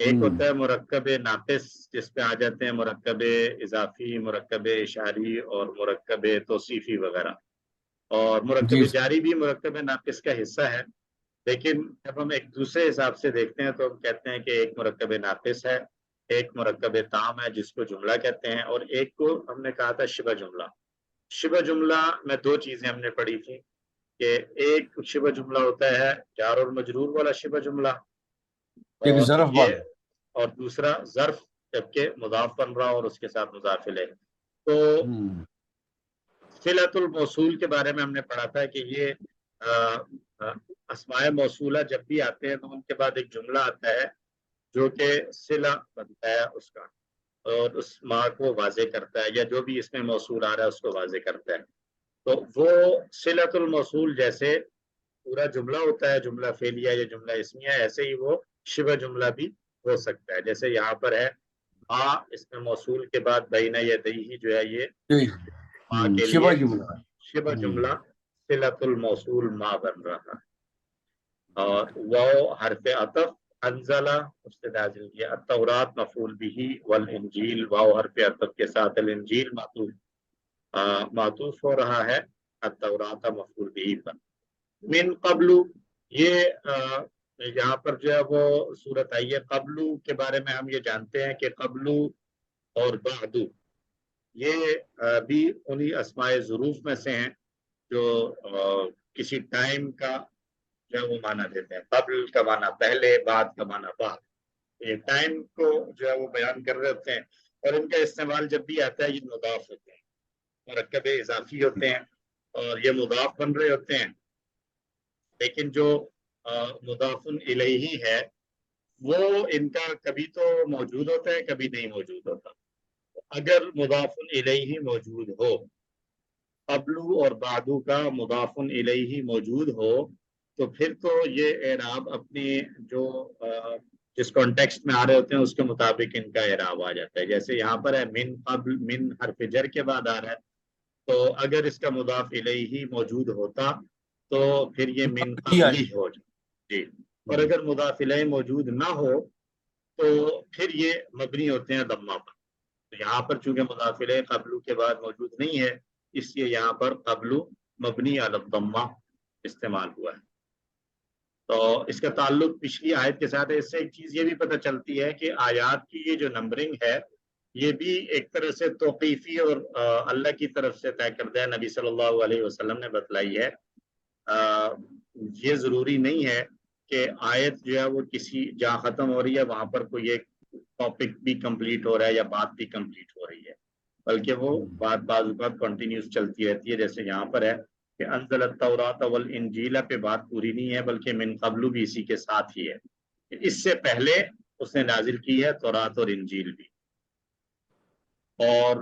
ایک ہوتا ہے مرکب ناقص جس پہ آ جاتے ہیں مرکب اضافی، مرکب اشاری اور مرکب توصیفی وغیرہ، اور مرکب جی جاری بھی مرکب ناقص کا حصہ ہے، لیکن جب ہم ایک دوسرے حساب سے دیکھتے ہیں تو ہم کہتے ہیں کہ ایک مرکب ناقص ہے، ایک مرکب تام ہے جس کو جملہ کہتے ہیں، اور ایک کو ہم نے کہا تھا شبہ جملہ۔ شبہ جملہ میں دو چیزیں ہم نے پڑھی تھی کہ ایک شبہ جملہ ہوتا ہے جار اور مجرور والا شبہ جملہ، ایک اور ظرف یہ والا۔ اور دوسرا ظرف جبکہ مضاف بن رہا اور اس کے ساتھ مضاف الیہ۔ تو صلۃ الموصول کے بارے میں ہم نے پڑھا تھا کہ یہ اسماء موصولہ جب بھی آتے ہیں تو ان کے بعد ایک جملہ آتا ہے جو کہ صلہ بنتا ہے اس کا، اور اس ماں کو واضح کرتا ہے، یا جو بھی اس میں موصول آ رہا ہے اس کو واضح کرتا ہے۔ تو وہ صلۃ الموصول جیسے پورا جملہ ہوتا ہے، جملہ فعلیہ یا جملہ اسمیہ، ایسے ہی وہ شبہ جملہ بھی ہو سکتا ہے۔ جیسے یہاں پر ہے ماں، اس میں موصول کے بعد بین یدیہ جو ہے یہ ماں کے لیے شبہ جملہ۔ شبہ جملہ صلۃ الموصول ماں بن رہا ہے۔ اور واو حرف عطف، انزلہ اس سے نازل کیا، التورات مفعول به، والانجیل واو حرف عطف کے ساتھ الانجیل معطوف ہو رہا ہے التورات مفعول به پر۔ من قبل، یہ یہاں پر جو ہے وہ صورت آئی ہے قبلو کے بارے میں، ہم یہ جانتے ہیں کہ قبلو اور بعدو یہ بھی انہی اسماء ظروف میں سے ہیں جو کسی ٹائم کا جو ہے وہ معنی دیتے ہیں۔ قبل کا معنی پہلے، بعد کا معنی بعد، یہ ٹائم کو جو ہے وہ بیان کر رہے ہوتے ہیں، اور ان کا استعمال جب بھی آتا ہے یہ مضاف ہوتے ہیں، مرکب اضافی ہوتے ہیں اور یہ مضاف بن رہے ہوتے ہیں، لیکن جو مضاف الیہ ہے وہ ان کا کبھی تو موجود ہوتا ہے کبھی نہیں موجود ہوتا۔ اگر مضاف الیہ موجود ہو، قبلو اور بعدو کا مضاف الیہ موجود ہو، تو پھر تو یہ اعراب اپنی جو جس کانٹیکسٹ میں آ رہے ہوتے ہیں اس کے مطابق ان کا اعراب آ جاتا ہے۔ جیسے یہاں پر ہے من قبل، من حرف جر کے بعد آ رہا ہے، تو اگر اس کا مضاف الیہ موجود ہوتا تو پھر یہ من قبلی ہو جائے جی، اور اگر مضاف الیہ موجود نہ ہو تو پھر یہ مبنی ہوتے ہیں ضمہ پر۔ تو یہاں پر چونکہ مضاف الیہ قبلو کے بعد موجود نہیں ہے، اس لیے یہاں پر قبلو مبنی علی الضمہ استعمال ہوا ہے۔ تو اس کا تعلق پچھلی آیت کے ساتھ ہے۔ اس سے ایک چیز یہ بھی پتہ چلتی ہے کہ آیات کی یہ جو نمبرنگ ہے یہ بھی ایک طرح سے توقیفی اور اللہ کی طرف سے طے کردہ ہے، نبی صلی اللہ علیہ وسلم نے بتلائی ہے۔ یہ ضروری نہیں ہے کہ آیت جو ہے وہ کسی جہاں ختم ہو رہی ہے وہاں پر کوئی ایک ٹاپک بھی کمپلیٹ ہو رہا ہے یا بات بھی کمپلیٹ ہو رہی ہے، بلکہ وہ بات بعض اوقات کنٹینیوس چلتی رہتی ہے۔ جیسے یہاں پر ہے کہ انزل التوراۃ والانجیل پہ بات پوری نہیں ہے، بلکہ من قبل بھی اسی کے ساتھ ہی ہے، اس سے پہلے اس نے نازل کی ہے تورات اور انجیل بھی۔ اور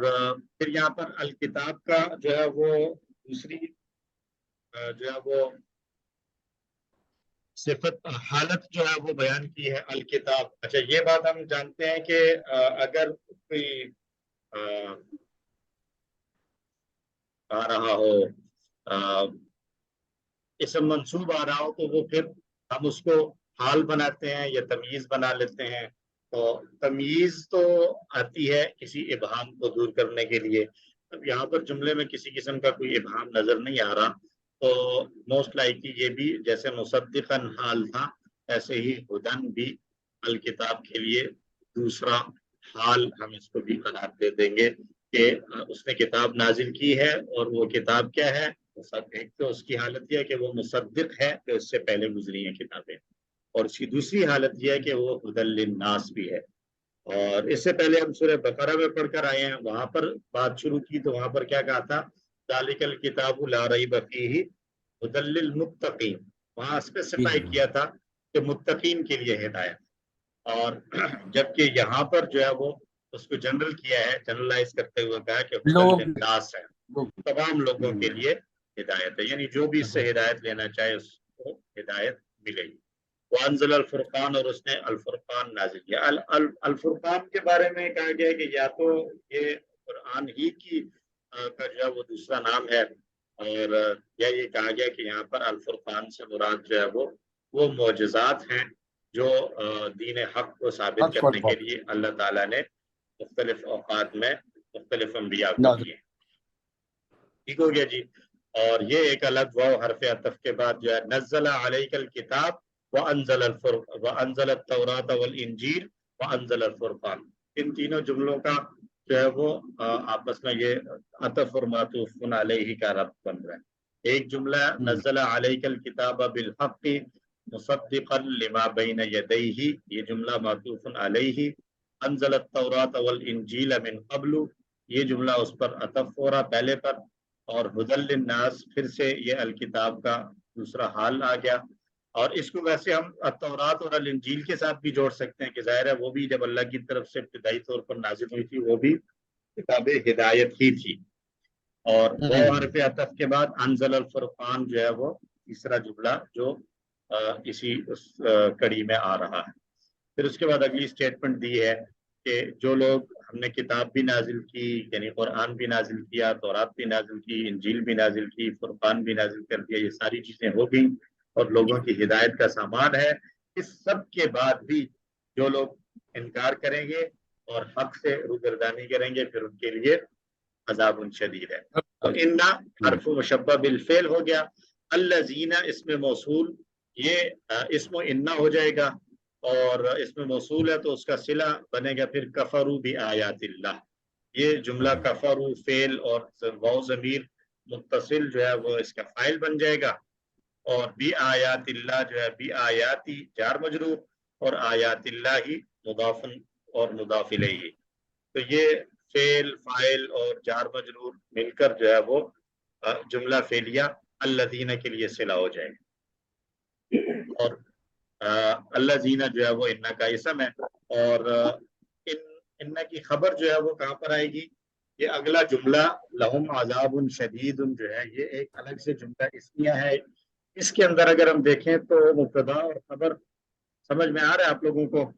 پھر یہاں پر الکتاب کا جو ہے وہ دوسری جو ہے وہ صفت حالت جو ہے وہ بیان کی ہے الکتاب۔ اچھا، یہ بات ہم جانتے ہیں کہ اگر کوئی آ رہا ہو اسم منصوب آ رہا ہو تو وہ پھر ہم اس کو حال بناتے ہیں یا تمییز بنا لیتے ہیں۔ تو تمییز تو آتی ہے کسی ابہام کو دور کرنے کے لیے۔ اب یہاں پر جملے میں کسی قسم کا کوئی ابہام نظر نہیں آ رہا، تو موسٹ لائکلی یہ بھی جیسے مصدقاً حال تھا ایسے ہی ہدن بھی الکتاب کے لیے دوسرا حال ہم اس کو بھی قرار دے دیں گے کہ اس نے کتاب نازل کی ہے، اور وہ کتاب کیا ہے؟ ایک تو اس کی حالت یہ ہے کہ وہ مصدق ہے کہ اس سے پہلے گزری ہیں کتابیں، اور اس کی دوسری حالت یہ ہے کہ وہ ہدی للناس بھی ہے۔ اور اس سے پہلے ہم سورہ بقرہ میں پڑھ کر آئے ہیں، وہاں پر بات شروع کی تو وہاں پر کیا کہا تھا؟ ذالک الکتاب لا ریب فیہ ہدی للمتقین، وہاں اسپیسیفائی کیا تھا کہ متقین کے لیے ہدایت، اور جبکہ یہاں پر جو ہے وہ اس کو جنرل کیا ہے، جنرلائز کرتے ہوئے کہا کہ ہدی للناس ہے، تمام لوگوں کے لیے ہدایت ہے، یعنی جو بھی اس سے ہدایت لینا چاہے اس کو ہدایت ملے گی۔ وانزل الفرقان، اور اس نے الفرقان نازل کیا۔ الفرقان کے بارے میں کہا گیا ہے کہ یا تو یہ قرآن ہی کی کا جو ہے وہ دوسرا نام ہے، اور یا یہ کہا گیا کہ یہاں پر الفرقان سے مراد جو ہے وہ معجزات ہیں جو دین حق کو ثابت کرنے کے لیے اللہ تعالیٰ نے مختلف اوقات میں مختلف انبیاء کو دیے. ٹھیک ہو گیا جی. اور یہ ایک الگ واو حرف عطف کے بعد جو ہے نزل علیک الکتاب وانزل التوراۃ والانجیل وانزل الفرقان، ان تینوں جملوں کا جو ہے وہ آپس میں یہ عطف اور معطوف علیہ کا ربط بن رہا ہے. ایک جملہ نزل علیک الکتاب بالحق مصدقا لما بین یدیہ، یہ جملہ معطوف علیہ. انزل التوراۃ والانجیل من قبل، یہ جملہ اس پر عطف ہو رہا پہلے پر. اور ہدی للناس پھر سے یہ الکتاب کا دوسرا حال آ گیا. اور اس کو ویسے ہم التوراۃ اور الانجیل کے ساتھ بھی جوڑ سکتے ہیں کہ ظاہر ہے وہ بھی جب اللہ کی طرف سے ابتدائی طور پر نازل ہوئی تھی وہ بھی کتاب ہدایت ہی تھی. اور وہ حرف عطف کے بعد انزل الفرقان جو ہے وہ تیسرا جملہ جو اسی کڑی میں آ رہا ہے. پھر اس کے بعد اگلی اسٹیٹمنٹ دی ہے کہ جو لوگ ہم نے کتاب بھی نازل کی، یعنی قرآن بھی نازل کیا، تورات بھی نازل کی، انجیل بھی نازل کی، فرقان بھی نازل کر دیا، یہ ساری چیزیں ہو گئیں اور لوگوں کی ہدایت کا سامان ہے. اس سب کے بعد بھی جو لوگ انکار کریں گے اور حق سے روگردانی کریں گے پھر ان کے لیے عذاب شدید ہے. تو انا حرف مشبہ بالفعل ہو گیا. الذین اسم موصول، یہ اسم انا ہو جائے گا اور اس میں موصول ہے تو اس کا صلہ بنے گا پھر کفروا بآیات اللہ. یہ جملہ کفروا فعل اور واو ضمیر متصل جو ہے وہ اس کا فاعل بن جائے گا. اور بآیات اللہ جو ہے بآیاتی جار مجرور اور آیات اللہ ہی مضاف اور مضاف الیہ. تو یہ فعل فاعل اور جار مجرور مل کر جو ہے وہ جملہ فعلیہ الذین کے لیے صلہ ہو جائے گا. اور اللہ زینہ جو ہے وہ انا کا اسم ہے. اور انا کی خبر جو ہے وہ کہاں پر آئے گی؟ یہ اگلا جملہ لہم عذاب شدید جو ہے یہ ایک الگ سے جملہ اسمیہ ہے. اس کے اندر اگر ہم دیکھیں تو مبتدا اور خبر سمجھ میں آ رہا ہے آپ لوگوں کو؟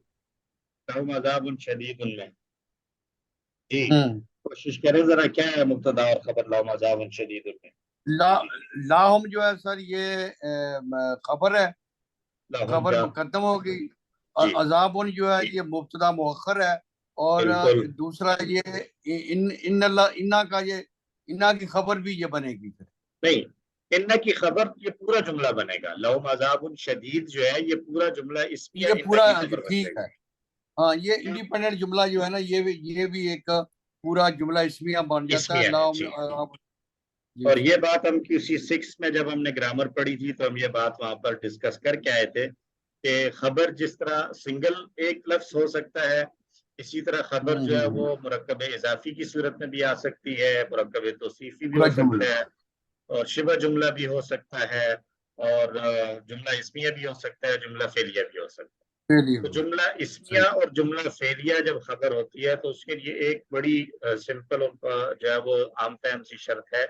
لہم عذاب شدید میں جی کوشش کریں ذرا، کیا ہے مبتدا اور خبر لہم عذاب شدید میں؟ لاہم جو ہے سر یہ خبر ہے، خبر مقدم ہوگی، اور عذاب جو ہے یہ مبتدا مؤخر ہے. اور دوسرا یہ انا کا یہ انا کی خبر بھی یہ بنے گی. نہیں، انا کی خبر یہ پورا جملہ بنے گا. لہم عذاب شدید جو ہے یہ پورا جملہ اسمیہ یہ پورا ٹھیک ہے. ہاں یہ انڈیپینڈنٹ جملہ جو ہے نا یہ بھی ایک پورا جملہ اسمیہ بن جاتا ہے. اور یہ بات ہم QC 6 میں جب ہم نے گرامر پڑھی تھی تو ہم یہ بات وہاں پر ڈسکس کر کے آئے تھے کہ خبر جس طرح سنگل ایک لفظ ہو سکتا ہے، اسی طرح خبر جو ہے وہ مرکب اضافی کی صورت میں بھی آ سکتی ہے، مرکب توصیفی بھی ہو سکتا ہے، اور شبہ جملہ بھی ہو سکتا ہے، اور جملہ اسمیہ بھی ہو سکتا ہے، جملہ فعلیہ بھی ہو سکتا ہے. تو جملہ اسمیہ اور جملہ فعلیہ جب خبر ہوتی ہے تو اس کے لیے ایک بڑی سمپل جو ہے وہ عام فہم سی شرط ہے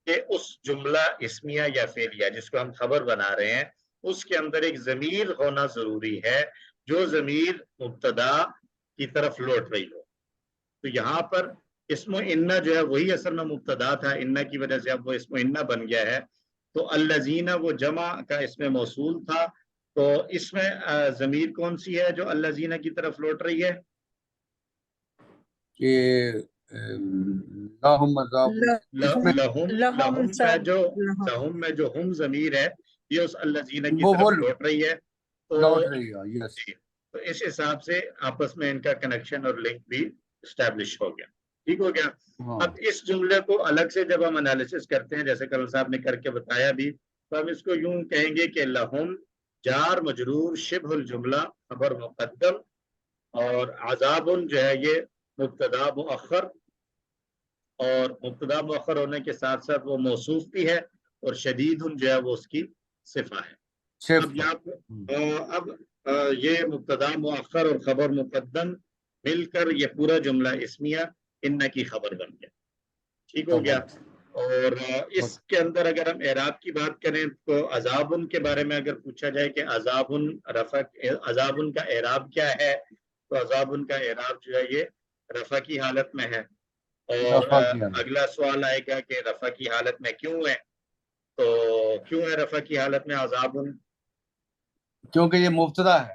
کہ اس جملہ اسمیہ یا فعلیہ جس کو ہم خبر بنا رہے ہیں اس کے اندر ایک ضمیر ہونا ضروری ہے جو ضمیر مبتدا کی طرف لوٹ رہی ہو. تو یہاں پر اسم و انا جو ہے وہی اصل میں مبتدا تھا، انا کی وجہ سے اب وہ اسم و انا بن گیا ہے. تو الذین وہ جمع کا اسم موصول تھا، تو اس میں ضمیر کون سی ہے جو الذین کی طرف لوٹ رہی ہے؟ لہم میں جو ہم ضمیر ہے یہ اس الذین کی طرف لوٹ رہی ہے. تو اس حساب سے آپس میں ان کا کنیکشن اور لنک بھی اسٹیبلش ہو گیا. ٹھیک ہو گیا. اب اس جملے کو الگ سے جب ہم انالیسس کرتے ہیں جیسے کل صاحب نے کر کے بتایا بھی، تو ہم اس کو یوں کہیں گے کہ لہم جار مجرور شبہ الجملہ خبر مقدم، اور عذاب جو ہے یہ مبتدا مؤخر، اور مبتدا مؤخر ہونے کے ساتھ ساتھ وہ موصوف بھی ہے، اور شدید جو ہے وہ اس کی صفہ ہے. اب یہ مبتدا مؤخر اور خبر مقدم مل کر یہ پورا جملہ اسمیہ ان کی خبر بن گیا. ٹھیک ہو گیا. اور اس کے اندر اگر ہم اعراب کی بات کریں تو عذابن کے بارے میں اگر پوچھا جائے کہ عذابن رفع عذابن کا اعراب کیا ہے، تو عذابن کا اعراب جو ہے یہ رفع کی حالت میں ہے. اور اگلا سوال آئے گا کہ رفع کی حالت میں کیوں ہے؟ تو کیوں ہے رفع کی حالت میں عذابن؟ کیونکہ یہ مبتدا ہے.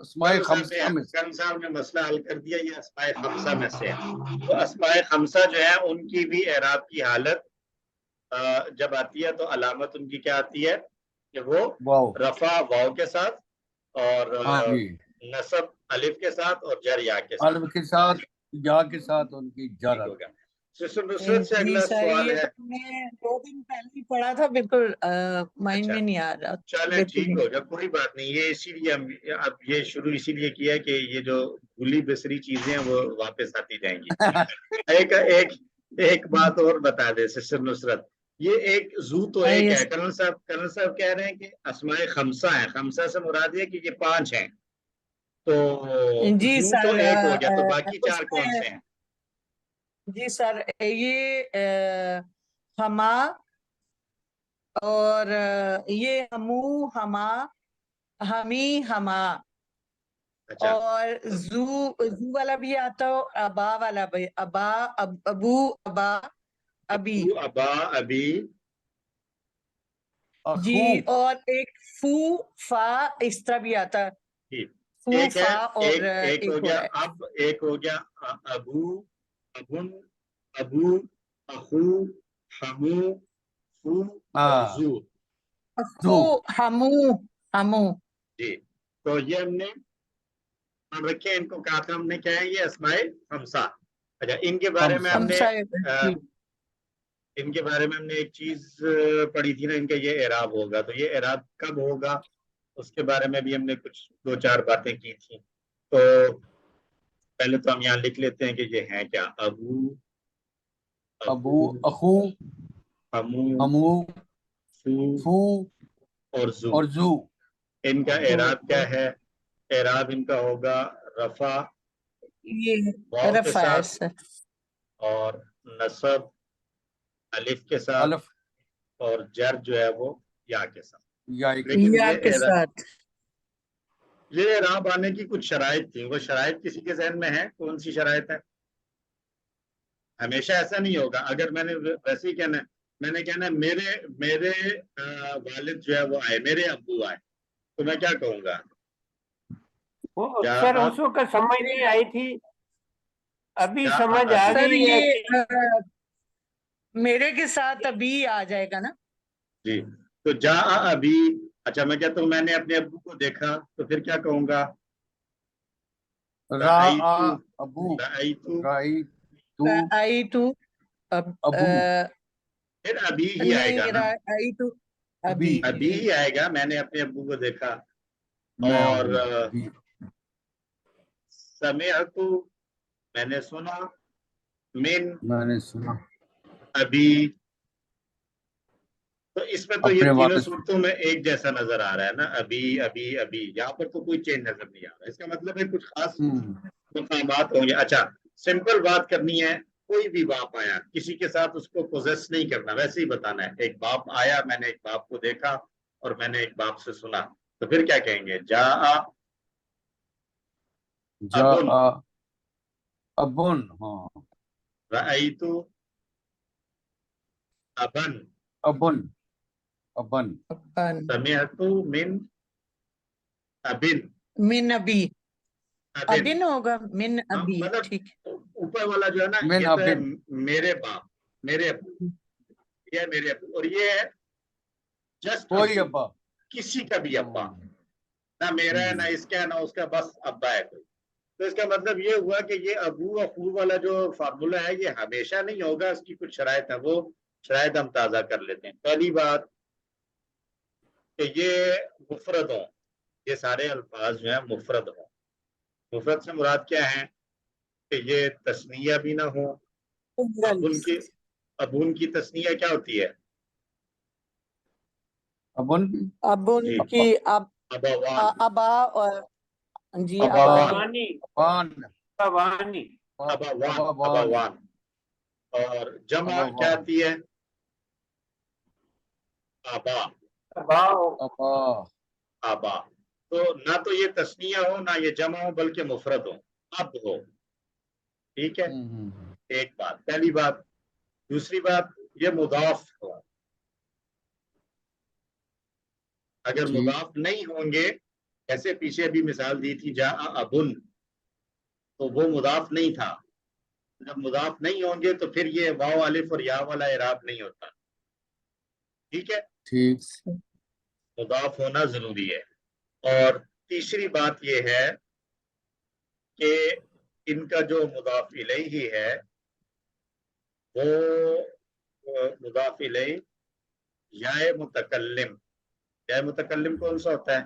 اسماء خمسہ میں سے. کرن صاحب نے مسئلہ حل کر دیا, یہ اسماء خمسہ میں سے ہے. تو اسماء خمسہ جو ہے ان کی بھی اعراب کی حالت جب آتی ہے تو علامت ان کی کیا آتی ہے کہ وہ واو. رفع واو کے ساتھ اور ہاں جی, نصب الف کے ساتھ اور جر یا کے ساتھ. الف کے ساتھ یا کے ساتھ ان کی ٹھیک جر. ہو گیا. سسٹر نصرت سے جی اگلا سر سوال یہ ہے. تو میں نے 2 دن پہلے ہی پڑھا تھا, بالکل مائنڈ اچھا میں نہیں آ رہا. چلیں بالکل ٹھیک نہیں. ہو گیا, کوئی بات نہیں. یہ اسی لیے ہم اب یہ شروع اسی لیے کیا کہ یہ جو بھولی بسری چیزیں ہیں وہ واپس آتی جائیں گی. ایک ایک ایک بات اور بتا دے سسٹر نصرت, یہ ایک زو تو ایک ہے. Yes. کرنل صاحب کہہ رہے ہیں کہ اسماء خمسہ ہیں. خمسہ سے مراد یہ کہ یہ 5 ہیں, تو جی زو تو سر ایک ہو گیا, تو باقی اس 4 کون میں سے ہیں؟ جی سر یہ ہما اور یہ ہمو ہما ہمی ہما اچھا اور زو والا بھی آتا ہو, ابا والا بھی, ابا ابو ابا ابی. ابو ابا ابی. اخو. جی اور ایک فو فا اس طرح بھی آتا ہے. ٹھیک. فو ایک ہے, فا اور ایک ہو ایک گیا اور ہے. اب, ایک ہو گیا ابو ابن ابو اخو ہمو فو اور زو. فو ہمو ہمو. جی تو یہ ہم نے ہم رکھے, ان کو کہا تھا ہم نے کیا ہے یہ اسماء خمسہ. اچھا ان کے بارے میں ہم نے ان کے بارے میں ہم نے ایک چیز پڑھی تھی نا, ان کا یہ اعراب ہوگا, تو یہ اعراب کب ہوگا اس کے بارے میں بھی ہم نے کچھ 2-4 باتیں کی تھی. تو پہلے تو ہم یہاں لکھ لیتے ہیں کہ یہ ہیں کیا, ابو ابو اخو ہمو ہمو فو فو اور زو. اور زو. ان کا اعراب کیا ہے؟ اعراب ان کا ہوگا رفع یہ واو کے رفع ہے ساتھ سر, اور نصب الف کے ساتھ الف اور جر جو ہے وہ یا کے ساتھ. یا لیکن یا کے ساتھ. یہ اعراب آنے کی کچھ شرائط تھی, وہ شرائط کسی کے ذہن میں ہے؟ کون سی شرائط ہے؟ ہمیشہ ایسا نہیں ہوگا. اگر میں نے ویسے ہی کہنا ہے, میں نے کہنا ہے میرے والد جو ہے وہ آئے, میرے ابو آئے, تو میں کیا کہوں گا؟ وہ سر اس وقت سمجھ نہیں آئی تھی, ابھی سمجھ آ سر گئی ہے. یہ میرے کے ساتھ ابھی آ جائے گا نا. جی تو جا ابھی. اچھا میں کہتا ہوں میں نے اپنے ابو کو دیکھا, تو پھر کیا کہوں گا؟ را ابو رأیتو. رائی تو آئی تو ابو پھر ابھی ہی آئے گا نہیں, نا, آئی تو ابھی. ابھی ہی آئے گا. میں نے اپنے ابو کو دیکھا. میں اور ابھی سمعتو میں نے سنا, من میں نے سنا ابھی. تو اس میں تو یہ اپنے تینوں والد. صورتوں میں ایک جیسا نظر آ رہا ہے نا, ابھی ابھی ابھی. یہاں پر تو کوئی چینج نظر نہیں آ رہا. اس کا مطلب ہے کچھ خاص مقامات ہوں گے. اچھا سمپل بات کرنی ہے, کوئی بھی باپ آیا, کسی کے ساتھ اس کو پوزیس نہیں کرنا, ویسے ہی بتانا ہے. ایک باپ آیا, میں نے ایک باپ کو دیکھا اور میں نے ایک باپ سے سنا, تو پھر کیا کہیں گے؟ جا جا ابن ابن. ہاں رأیتو ابن ابن ابن. سمعتو من ابن. من ابھی, ابن ابن ہوگا, من ابھی. مطلب ٹھیک. اوپر والا جو ہے نا, من یہ تو ہے ابن. میرے باپ, میرے ابو, یہ ہے میرے ابو, اور یہ ہے جسٹ کوئی ابو, ابا. کسی کا بھی ابا, نہ میرا ہے نہ اس کا ہے نہ اس کا, بس ابا ہے کوئی. تو اس کا مطلب یہ ہوا کہ یہ ابو اخو والا جو فارمولا ہے یہ ہمیشہ نہیں ہوگا, اس کی کچھ شرائط ہے, وہ شرائط ہم تازہ کر لیتے ہیں. پہلی بات کہ یہ مفرد ہوں, یہ سارے الفاظ جو ہیں مفرد ہوں. مفرد سے مراد کیا ہے؟ کہ یہ تثنیہ بھی نہ ہو. ابن کی تثنیہ کیا ہوتی ہے؟ ابن. اب ان جی کی ابوان. ابا اور جی ابا ابا. ابوانی ابان ابوانی ابوان. اور جمع کیا آتی ہے؟ آبا. ابا. آبا. تو نہ تو یہ تثنیہ ہو نہ یہ جمع ہو, بلکہ مفرد ہو, اب ہو. ٹھیک ہے, ایک بات, پہلی بات. دوسری بات, یہ مضاف ہو. اگر ٹھیک. مضاف نہیں ہوں گے جیسے پیچھے بھی مثال دی تھی جا ابن، تو وہ مضاف نہیں تھا، جب مضاف نہیں ہوں گے تو پھر یہ واو الف اور یا والا اعراب نہیں ہوتا، ٹھیک ہے، ٹھیک مضاف ہونا ضروری ہے۔ اور تیسری بات یہ ہے کہ ان کا جو مضاف الیہ ہے وہ مضاف الیہ یا متکلم، یا متکلم کون سا ہوتا ہے؟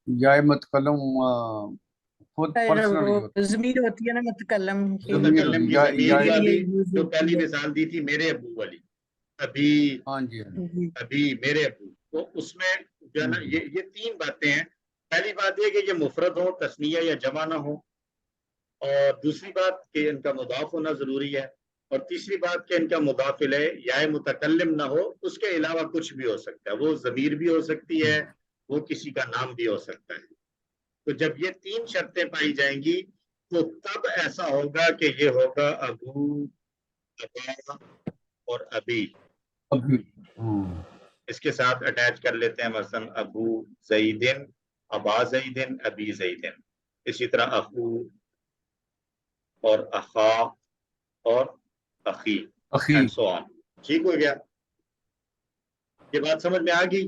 یا متکلم خود پرسنل وہ ضمیر ہوتی ہے نا متکلم کی، متکلم کی ضمیر یہ والی، use جو ہوتی پہلی ہے۔ مثال دی تھی میرے ابو والی، ابھی ہاں جی جی۔ ابھی میرے ابو، تو اس میں جو ہے نا یہ تین باتیں ہیں۔ پہلی بات یہ کہ یہ مفرد ہو، تثنیہ یا جمع نہ ہو، اور دوسری بات کہ ان کا مضاف ہونا ضروری ہے، اور تیسری بات کہ ان کا مضاف الیہ یا متکلم نہ ہو، اس کے علاوہ کچھ بھی ہو سکتا ہے، وہ ضمیر بھی ہو سکتی ہے، وہ کسی کا نام بھی ہو سکتا ہے۔ تو جب یہ تین شرطیں پائی جائیں گی تو تب ایسا ہوگا کہ یہ ہوگا ابو، ابا اور ابی۔ ابھی اس کے ساتھ اٹیچ کر لیتے ہیں مثلا ابو زیدن، ابا زیدن، ابی زیدن، اسی طرح اخو اور اخا اور اخی اخی اینڈ سو آن۔ ٹھیک ہو گیا، یہ بات سمجھ میں آ گئی؟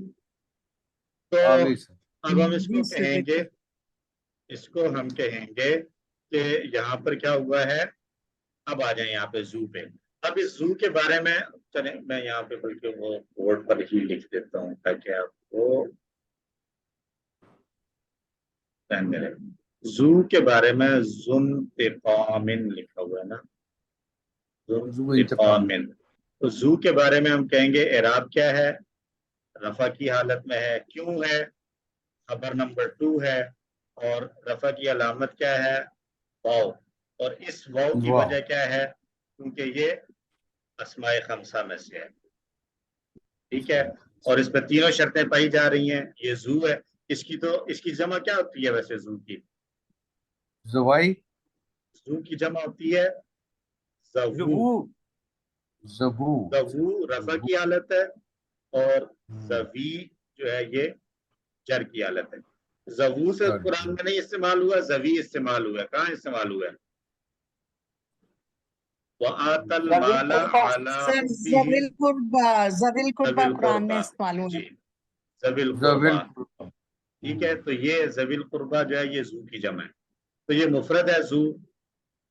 تو آ گئی سر۔ اب ہم اس جی کو سر، کہیں گے، اس کو ہم کہیں گے کہ یہاں پر کیا ہوا ہے، اب آ جائیں یہاں پہ زو پہ۔ اب اس زو کے بارے میں چلیں میں یہاں پہ بلکہ وہ بورڈ پر ہی لکھ دیتا ہوں تاکہ آپ کو زو کے بارے میں ذوانتقامن لکھا ہوا ہے نا، ذو انتقام۔ ذوانتقامن۔ تو زو کے بارے میں ہم کہیں گے اعراب کیا ہے، رفع کی حالت میں ہے، کیوں ہے، خبر نمبر 2 ہے، اور رفع کی علامت کیا ہے، واو، اور اس واو کی واو۔ وجہ کیا ہے، کیونکہ یہ اسماء خمسہ میں سے ہے، ٹھیک ہے، اور اس میں تینوں شرطیں پائی جا رہی ہیں، یہ زو ہے۔ اس کی جمع کیا ہوتی ہے ویسے زو کی؟ زوائی، زو کی جمع ہوتی ہے زوو، زبو، زوو رفع کی حالت ہے، اور زوی جو ہے یہ جر کی حالت ہے۔ زوو سے قرآن میں نہیں استعمال ہوا، زوی استعمال ہوا ہے، کہاں استعمال ہوا ہے؟ وَآتَى الْمَالَ عَلَىٰ سر حُبِّهِ ذوی القربہ، ذوی ذوی القربہ قرآن میں القربہ، استعمال ہوا جی ہے۔ ذوی زویل، القربہ، ٹھیک ہے، تو یہ ذوی القربہ جو ہے یہ زو کی جمع ہے، تو یہ مفرد ہے زو۔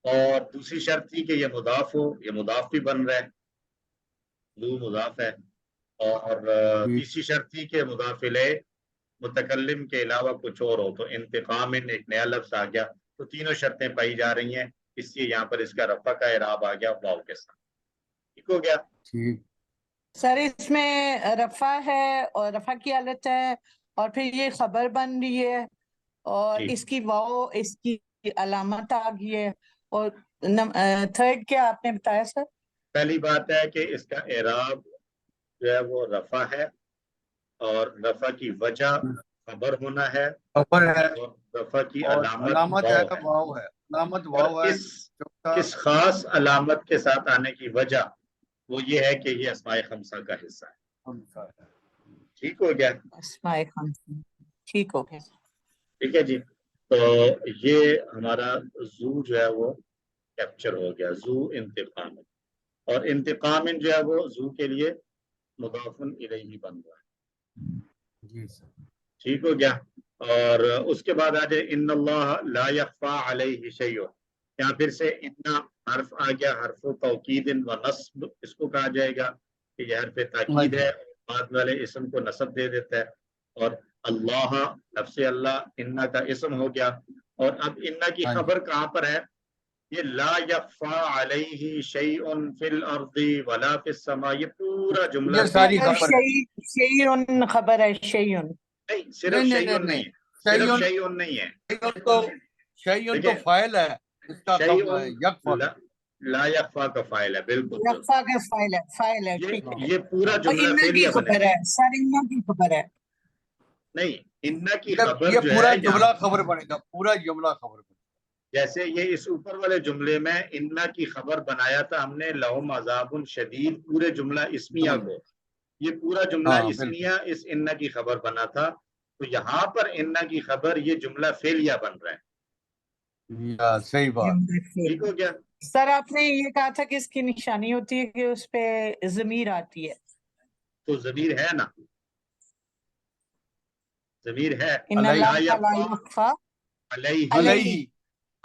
اور دوسری شرط تھی کہ یہ مضاف ہو، یہ مضاف بھی بن رہا ہے، زو مضاف ہے، اور تیسری شرط تھی کہ مضاف الیہ متکلم کے علاوہ کچھ اور ہو، تو انتقام ایک نیا لفظ آ گیا، تو تینوں شرطیں پائی جا رہی ہیں، اس لیے یہاں پر اس کا رفع کا اعراب آ گیا واو کے ساتھ، ٹھیک ہو گیا؟ ٹھیک۔ سر اس میں رفع ہے اور رفع کی حالت ہے، اور پھر یہ خبر بن رہی ہے، اور جی اس کی واو اس کی علامت آ گئی ہے، اور تھرڈ کیا آپ نے بتایا سر؟ پہلی بات ہے کہ اس کا اعراب جو ہے وہ رفع ہے، اور رفع کی وجہ خبر ہونا ہے، خبر ہے اور رفع کی اور علامت علامت ہے واو ہے، واو ہے، علامت اور واو ہے۔ اس خاص علامت کے ساتھ آنے کی وجہ وہ یہ ہے کہ یہ اسماء خمسہ کا حصہ ہے، ٹھیک ہو گیا؟ اسماء خمسہ، ٹھیک ہو گیا۔ ٹھیک ہے جی، تو یہ ہمارا زو جو ہے وہ کیپچر ہو گیا، زو انتقام، اور انتقام جو ہے وہ زو کے لیے مضاف الیہ بن رہا ہے، جی سر۔ ٹھیک ہو گیا؟ اور اس کے بعد آ جائے ان اللہ لا یخفی علیہ شیء، یہاں پھر سے اتنا حرف آ گیا، حرف توکید و نصب اس کو کہا جائے گا کہ یہ حرف تاکید ہے، بعد والے اسم کو نصب دے دیتا ہے، اور اللہ لفظ اللہ انا کا اسم ہو گیا، اور اب انا کی خبر کہاں پر ہے؟ یہ لا یخفی علیہ شیء فی الارض ولا فی السماء، یہ پورا جملہ یہ ساری خبر ہے۔ شیئن خبر ہے، شیئن نہیں، صرف شیئن نہیں ہے، صرف شیئن نہیں ہے، شیئن تو فاعل ہے، اس کا یکفا لا یخفا کا فاعل ہے، بالکل یکفا کا فائل ہے، فائل ہے، ٹھیک ہے۔ یہ پورا اور جملہ انا کی فعلیہ بنے خبر گا، ہے سر، انا کی خبر ہے۔ نہیں انا کی خبر یہ جو پورا ہے جملہ خبر بنے گا، پورا جملہ خبر بنے گا۔ جیسے یہ اس اوپر والے جملے میں انا کی خبر بنایا تھا ہم نے لہم عذاب شدید، پورے جملہ اسمیہ کو، یہ پورا جملہ ہاں بالکل۔ اسمیہ اس انا کی خبر بنا تھا، تو یہاں پر ان کی خبر یہ جملہ فعلیہ بن رہا ہے. صحیح بات. ٹھیک ہو گیا؟ سر آپ نے یہ کہا تھا کہ اس کی نشانی ہوتی ہے کہ اس پہ ضمیر آتی ہے. تو ضمیر ہے نا، ضمیر ہے. ان علیہ اللہ لا یخفی علیہ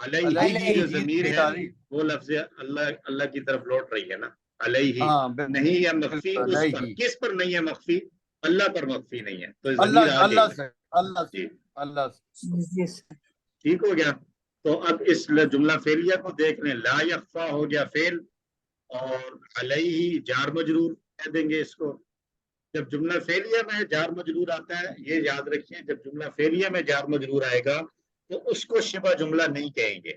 علیہ علیہ کی جو علیہ ضمیر ہے وہ لفظ اللہ کی طرف لوٹ رہی ہے نا. علیہ نہیں ہے مخفی، اس پر. کس پر نہیں ہے مخفی؟ اللہ پر مخفی نہیں ہے، تو ضمیر آ اللہ گئی. سے اللہ سے. جی سر. ٹھیک ہو گیا؟ تو اب اس جملہ فعلیہ کو دیکھ لیں. لا یخفا ہو گیا فعل، اور علیہ جار مجرور کہہ دیں گے اس کو. جب جملہ فعلیہ میں جار مجرور آتا ہے، یہ یاد رکھیں، جب جملہ فعلیہ میں جار مجرور آئے گا تو اس کو شبہ جملہ نہیں کہیں گے.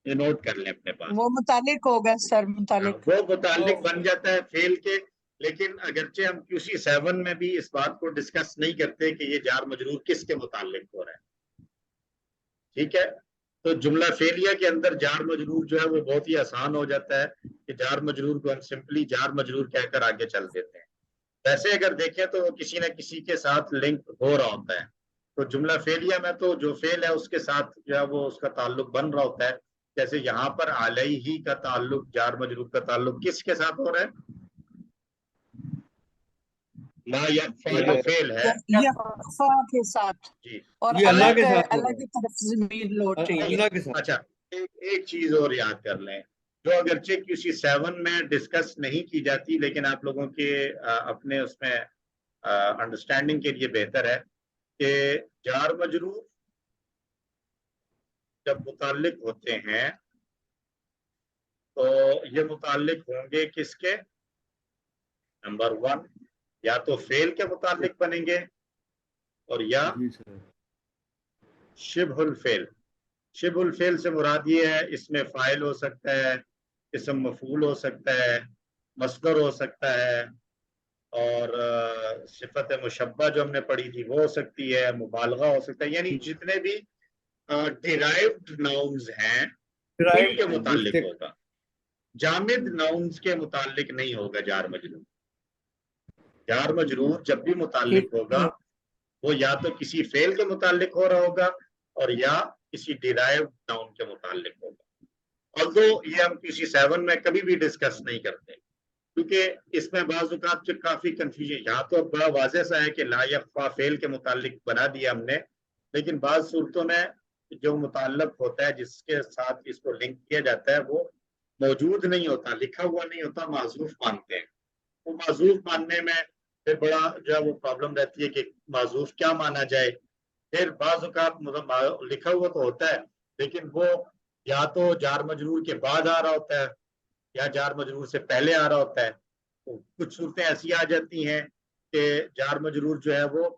یہ نوٹ کر لیں اپنے پاس. وہ متعلق ہوگا سر، متعلق. وہ متعلق بن جاتا ہے فعل کے. لیکن اگرچہ ہم QC7 میں بھی اس بات کو ڈسکس نہیں کرتے کہ یہ جار مجرور کس کے متعلق ہو رہا ہے. ٹھیک ہے؟ تو جملہ فعلیہ کے اندر جار مجرور جو ہے وہ بہت ہی آسان ہو جاتا ہے کہ جار مجرور کو ہم سمپلی جار مجرور کہہ کر آگے چل دیتے ہیں. ویسے اگر دیکھیں تو وہ کسی نہ کسی کے ساتھ لنک ہو رہا ہوتا ہے. تو جملہ فعلیہ میں تو جو فعل ہے اس کے ساتھ جو ہے وہ اس کا تعلق بن رہا ہوتا ہے. جیسے یہاں پر علیہ کا تعلق، جار مجرور کا تعلق کس کے ساتھ ہو رہا ہے؟ لا یخفا جو فعل ہے یخفا کے ساتھ، جی، اور یہ اللہ کے ساتھ اللہ کی طرف ضمیر لوٹ رہی ہے. اللہ کے ساتھ. اچھا ایک چیز اور یاد کر لیں جو اگرچہ QC7 میں ڈسکس نہیں کی جاتی لیکن آپ لوگوں کے اپنے اس میں انڈرسٹینڈنگ کے لیے بہتر ہے کہ جار مجرور جب متعلق ہوتے ہیں تو یہ متعلق ہوں گے کس کے؟ نمبر 1 یا تو فعل کے متعلق بنیں گے، اور یا شبہ الفعل. شبہ الفعل سے مراد یہ ہے اس میں فاعل ہو سکتا ہے، اسم مفعول ہو سکتا ہے، مصدر ہو سکتا ہے، اور صفت مشبہ جو ہم نے پڑھی تھی وہ ہو سکتی ہے، مبالغہ ہو سکتا ہے. یعنی جتنے بھی ڈیرائیوڈ ناؤنز ہیں ان کے متعلق ہوگا. جامد ناؤنز کے متعلق نہیں ہوگا جار مجرور. جار مجرور جب بھی متعلق ہوگا وہ یا تو کسی فعل کے متعلق ہو رہا ہوگا اور یا کسی ڈیرائیوڈ ناؤن کے متعلق ہوگا. although یہ ہم QC7 میں کبھی بھی ڈسکس نہیں کرتے کیونکہ اس میں بعض اوقات جو کافی کنفیوژن. یہاں تو بڑا واضح سا ہے کہ لا یخفا فعل کے متعلق بنا دیا ہم نے، لیکن بعض صورتوں میں جو متعلق ہوتا ہے جس کے ساتھ اس کو لنک کیا جاتا ہے وہ موجود نہیں ہوتا، لکھا ہوا نہیں ہوتا، معذوف مانتے ہیں. وہ معذوف ماننے میں پھر بڑا جو ہے وہ پرابلم رہتی ہے کہ معذوف کیا مانا جائے. پھر بعض اوقات لکھا ہوا تو ہوتا ہے لیکن وہ یا تو جار مجرور کے بعد آ رہا ہوتا ہے یا جار مجرور سے پہلے آ رہا ہوتا ہے. تو کچھ صورتیں ایسی آ جاتی ہیں کہ جار مجرور جو ہے وہ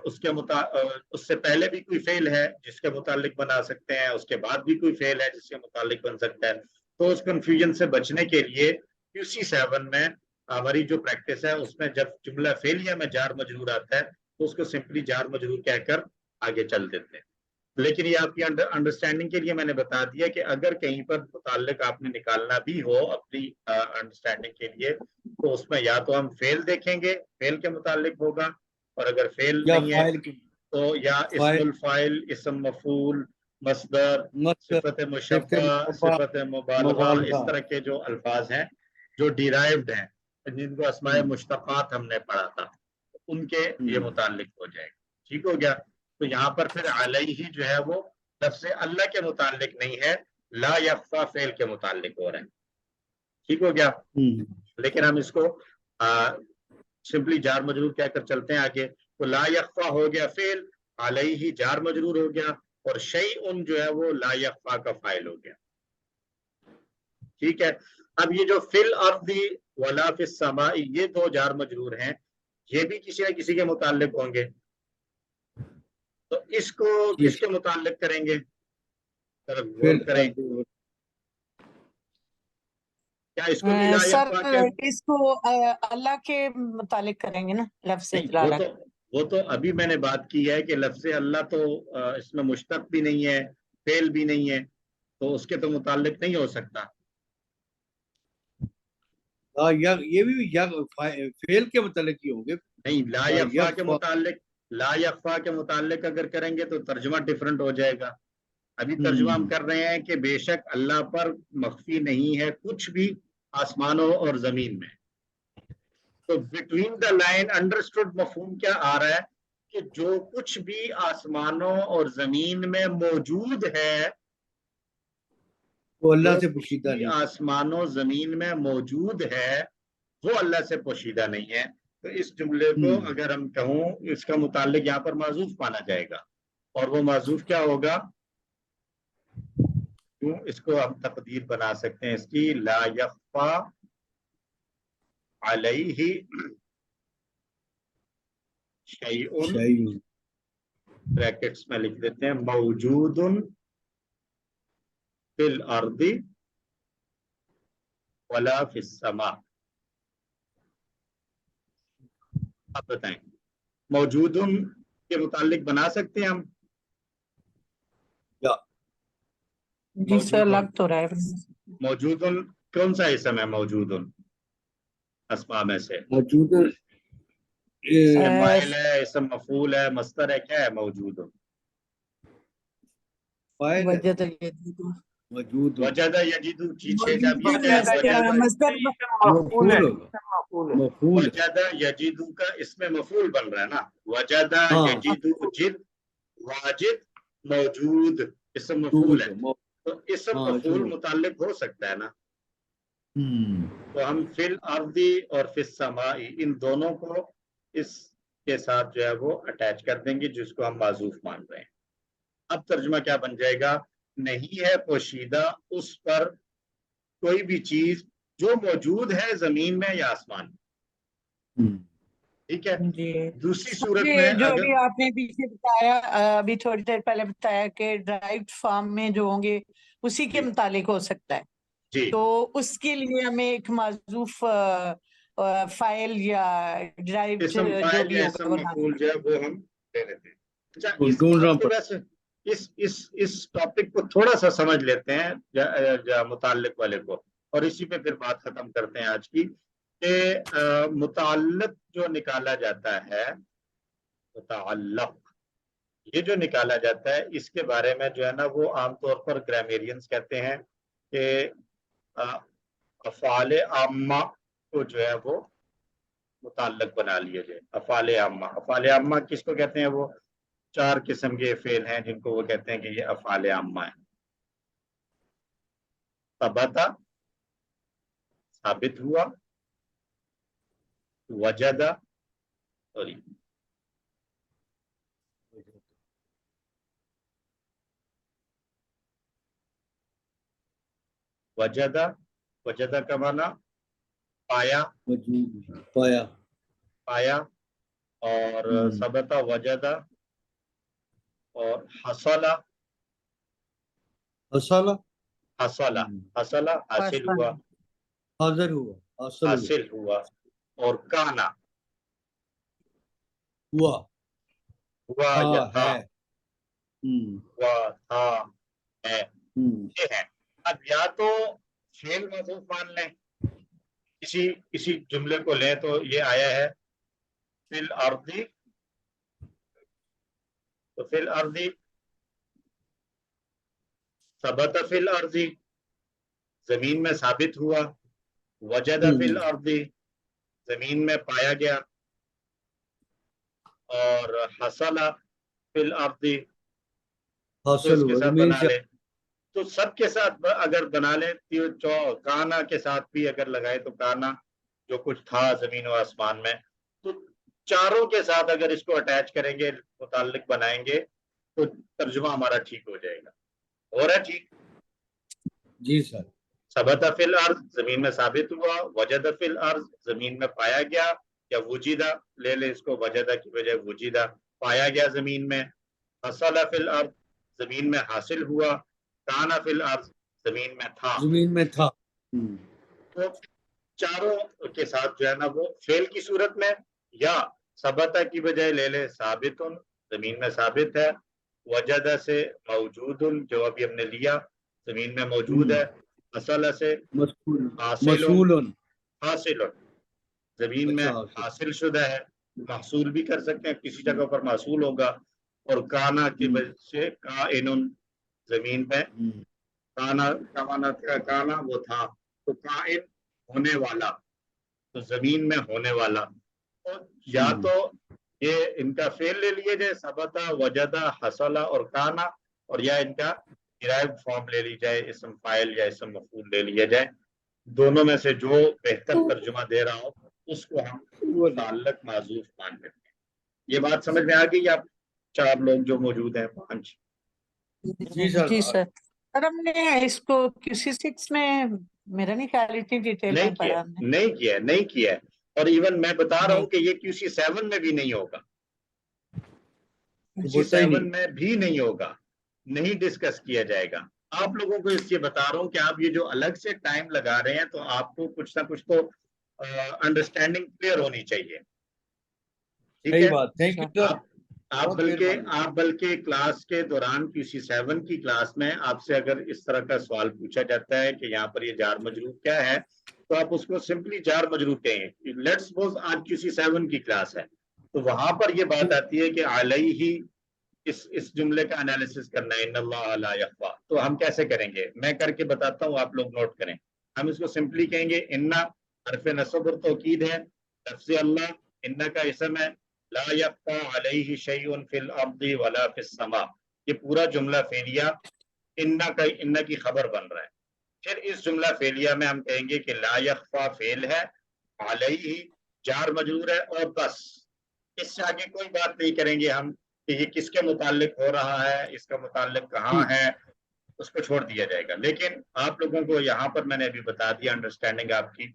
اس سے پہلے بھی کوئی فعل ہے جس کے متعلق بنا سکتے ہیں، اس کے بعد بھی کوئی فعل ہے جس کے متعلق بن سکتا ہے. تو اس کنفیوژن سے بچنے کے لیے QC7 میں ہماری جو پریکٹس ہے اس میں جب جملہ فعلیہ میں جار مجرور آتا ہے تو اس کو سمپلی جار مجرور کہہ کر آگے چل دیتے ہیں. لیکن یہ آپ کی انڈرسٹینڈنگ کے لیے میں نے بتا دیا کہ اگر کہیں پر متعلق آپ نے نکالنا بھی ہو اپنی انڈرسٹینڈنگ کے لیے تو اس میں یا تو ہم فعل دیکھیں گے، فعل کے متعلق ہوگا، اور اگر فعل نہیں ہے تو یا اسم الفاعل، اسم مفعول، مصدر، صفت مشبہ، صفت مبالغہ، اس طرح کے جو الفاظ ہیں جو ڈیرائیوڈ ہیں جن کو اسماء مشتقات ہم نے پڑھا تھا ان کے یہ متعلق ہو جائے گا. ٹھیک ہو گیا؟ تو یہاں پر پھر علیہ جو ہے وہ لفظ اللہ کے متعلق نہیں ہے، لا یخفا فعل کے متعلق ہو رہا ہے. ٹھیک ہو گیا؟ لیکن ہم اس کو سمپلی جار مجرور کہہ کر چلتے ہیں آگے. تو لا یخفا ہو گیا فعل، علیہ جار مجرور ہو گیا، اور شیء جو ہے وہ لا یخفا کا فاعل ہو گیا. ٹھیک ہے؟ اب یہ جو فی الارض ولا فی السماء یہ دو جار مجرور ہیں یہ بھی کسی نہ کسی کے متعلق ہوں گے. تو اس کو کس کے متعلق کریں گے؟ غور کریں. کیا اس کو بھی لا سر یخفا کے اس کو اللہ کے متعلق کریں گے نا، لفظ جلالہ. وہ تو ابھی میں نے بات کی ہے کہ لفظ اللہ تو اس میں مشتق بھی نہیں ہے، فعل بھی نہیں ہے، تو اس کے تو متعلق نہیں ہو سکتا. یہ بھی فعل کے متعلق ہی ہوں گے. نہیں، لا یخفا کے متعلق، لا یخفا کے متعلق اگر کریں گے تو ترجمہ ڈفرنٹ ہو جائے گا. ابھی ترجمہ ہم کر رہے ہیں کہ بے شک اللہ پر مخفی نہیں ہے کچھ بھی آسمانوں اور زمین میں. تو بٹوین دا لائن انڈرسٹوڈ مفہوم کیا آ رہا ہے کہ جو کچھ بھی آسمانوں اور زمین میں موجود ہے وہ اللہ سے پوشیدہ نہیں. آسمانوں زمین میں موجود ہے وہ اللہ سے پوشیدہ نہیں ہے. تو اس جملے کو اگر ہم کہوں اس کا متعلق یہاں پر معذوف مانا جائے گا. اور وہ معذوف کیا ہوگا؟ کیوں اس کو ہم تقدیر بنا سکتے ہیں اس کی، لا یخفا علیہ شیء، بریکٹس میں لکھ دیتے ہیں موجود فی الارض ولا فی السماء. آپ بتائیں موجود کے متعلق بنا سکتے ہیں ہم؟ جی سر لگ تو رہا ہے. موجود کون سا اسم ہے موجود اسماء میں سے؟ موجود اسم فاعل ہے، اسم مفعول ہے، مصدر ہے، کیا ہے موجود؟ وجد وجد یجد چھ جب یہ مصدر مفعول ہے. وجد یجد کا اسم مفعول بن رہا ہے نا. وجد یجد جد واجد موجود اسم مفعول ہے. تو اسم مفعول متعلق ہو سکتا ہے نا. تو ہم فی الارض اور فی السماء ان دونوں کو اس کے ساتھ جو ہے وہ اٹیچ کر دیں گے جس کو ہم معذوف مان رہے ہیں. اب ترجمہ کیا بن جائے گا؟ نہیں ہے پوشیدہ اس پر کوئی بھی چیز جو موجود ہے زمین میں یا آسمان میں. ٹھیک ہے. جی دوسری صورت میں جو اگر ابھی آپ نے پیچھے بتایا، ابھی تھوڑی دیر پہلے بتایا کہ ڈرائیوڈ فارم میں جو ہوں گے اسی کے متعلق ہو سکتا ہے. جی تو اس کے لیے ہمیں ایک معذوف فائل یا ڈرائیو اسم جو فاعل بھی یا ہوگا اسم بنانا. مفعول جو ہے وہ ہم لے لیتے ہیں. اچھا اس بات کو ویسے اس ٹاپک کو تھوڑا سا سمجھ لیتے ہیں متعلق والے کو، اور اسی پہ پھر بات ختم کرتے ہیں آج کی. کہ متعلق جو نکالا جاتا ہے، متعلق یہ جو نکالا جاتا ہے اس کے بارے میں جو ہے نا وہ عام طور پر گرامیرینز کہتے ہیں کہ افعال عامہ کو جو ہے وہ متعلق بنا لیا جائے. افعال عامہ، افعال عامہ کس کو کہتے ہیں؟ وہ 4 قسم کے فعل ہیں جن کو وہ کہتے ہیں کہ یہ افعال عامہ ہیں. ثبتا ثابت ہوا، وجدہ وجدہ، وجدہ کا معنی پایا، پایا. اور ثبتا وجدہ اور حصلہ، حصلہ حصلہ حاصل ہوا، حاصل ہوا. اور کانا ہوا یا تھا، ہوا تھا ہے، یہ ہے. اب یا تو فعل محذوف مان لیں، اسی جملے کو لیں تو یہ آیا ہے فی الارض، تو فی الارض ثبت فی الارض زمین میں ثابت ہوا، وجد فی الارض زمین میں پایا گیا، اور حصل فی الارض تو اس کے ساتھ بنا لے. تو سب کے ساتھ اگر بنا لے، کانا کے ساتھ بھی اگر لگائے تو کانا جو کچھ تھا زمین و آسمان میں، تو چاروں کے ساتھ اگر اس کو اٹیچ کریں گے، متعلق بنائیں گے تو ترجمہ ہمارا ٹھیک ہو جائے گا. ہو رہا ہے ٹھیک؟ جی سر. ثبت فی الارض زمین میں ثابت ہوا، وجد فی الارض زمین میں پایا گیا، یا وجیدہ لے لے اس کو، وجدہ کی بجائے وجیدہ پایا گیا زمین میں. حصل فی الارض زمین میں حاصل ہوا، کانا فی الارض زمین میں تھا. تو چاروں کے ساتھ جو ہے نا وہ فعل کی صورت میں، یا ثبتہ کی بجائے لے لے ثابت زمین میں ثابت ہے، وجدہ سے موجود جو ابھی ہم نے لیا زمین میں موجود ہے، حصل سے حاصل زمین میں حاصل شدہ ہے. محصول بھی کر سکتے ہیں, کسی جگہ پر محصول ہوگا, اور کانا کی وجہ سے کائن زمین پہ, کانا کانا وہ تھا, تو کائن ہونے والا, تو زمین میں ہونے والا. اور یا تو یہ ان کا فعل لے لیے جائے ثبتا وجدہ حصلا اور کانا, اور یا ان کا ڈرائیو فارم لے لی جائے, اسم فاعل یا اسم مفعول لے لیا جائے. دونوں میں سے جو بہتر ترجمہ دے رہا ہو اس کو ہم متعلق معذوف مان لیتے ہیں. یہ بات سمجھ میں آ گئی آپ 4 لوگ جو موجود ہیں, 5؟ جی سر. جی سر. سر ہم نے اس کو QC6 میں میرا نہیں خیال اتنی ڈیٹیل میں پڑھا ہم نے. نہیں کیا ہے. اور ایون میں بتا رہا ہوں کہ یہ QC7 میں بھی نہیں ہوگا, QC7 میں بھی نہیں ہوگا, نہیں ڈسکس کیا جائے گا. آپ لوگوں کو اس لیے بتا رہا ہوں کہ آپ یہ جو الگ سے ٹائم لگا رہے ہیں تو آپ کو کچھ نہ کچھ تو انڈرسٹینڈنگ کلیئر ہونی چاہیے. ٹھیک ہے, تھینک یو سر. آپ بلکہ کلاس کے دوران QC7 کی کلاس میں آپ سے اگر اس طرح کا سوال پوچھا جاتا ہے کہ یہاں پر یہ جار مجرور کیا ہے, تو آپ اس کو سمپلی جار مجرور کہیں. لیٹس سپوز آج QC7 کی کلاس ہے, تو وہاں پر یہ بات آتی ہے کہ علیہ اس جملے کا انالیسس کرنا ہے, ان اللہ لا یخفا. تو ہم کیسے کریں گے, میں کر کے بتاتا ہوں, آپ لوگ نوٹ کریں. ہم اس کو سمپلی کہیں گے انا حرف نصب اور توکید ہے, لفظ اللہ انا کا اسم ہے, لا یخفا علیہ شیء فی الارض ولا فی السماء, یہ پورا جملہ فعلیہ انا کی خبر بن رہا ہے. پھر اس جملہ فعلیہ میں ہم کہیں گے کہ لا یخفا فعل ہے, علیہ جار مجرور ہے, اور بس اس سے آگے کوئی بات نہیں کریں گے ہم کہ یہ کس کے متعلق ہو رہا ہے, اس کا متعلق کہاں ہے, اس کو چھوڑ دیا جائے گا. لیکن آپ لوگوں کو یہاں پر میں نے ابھی بتا دیا, انڈرسٹینڈنگ آپ کی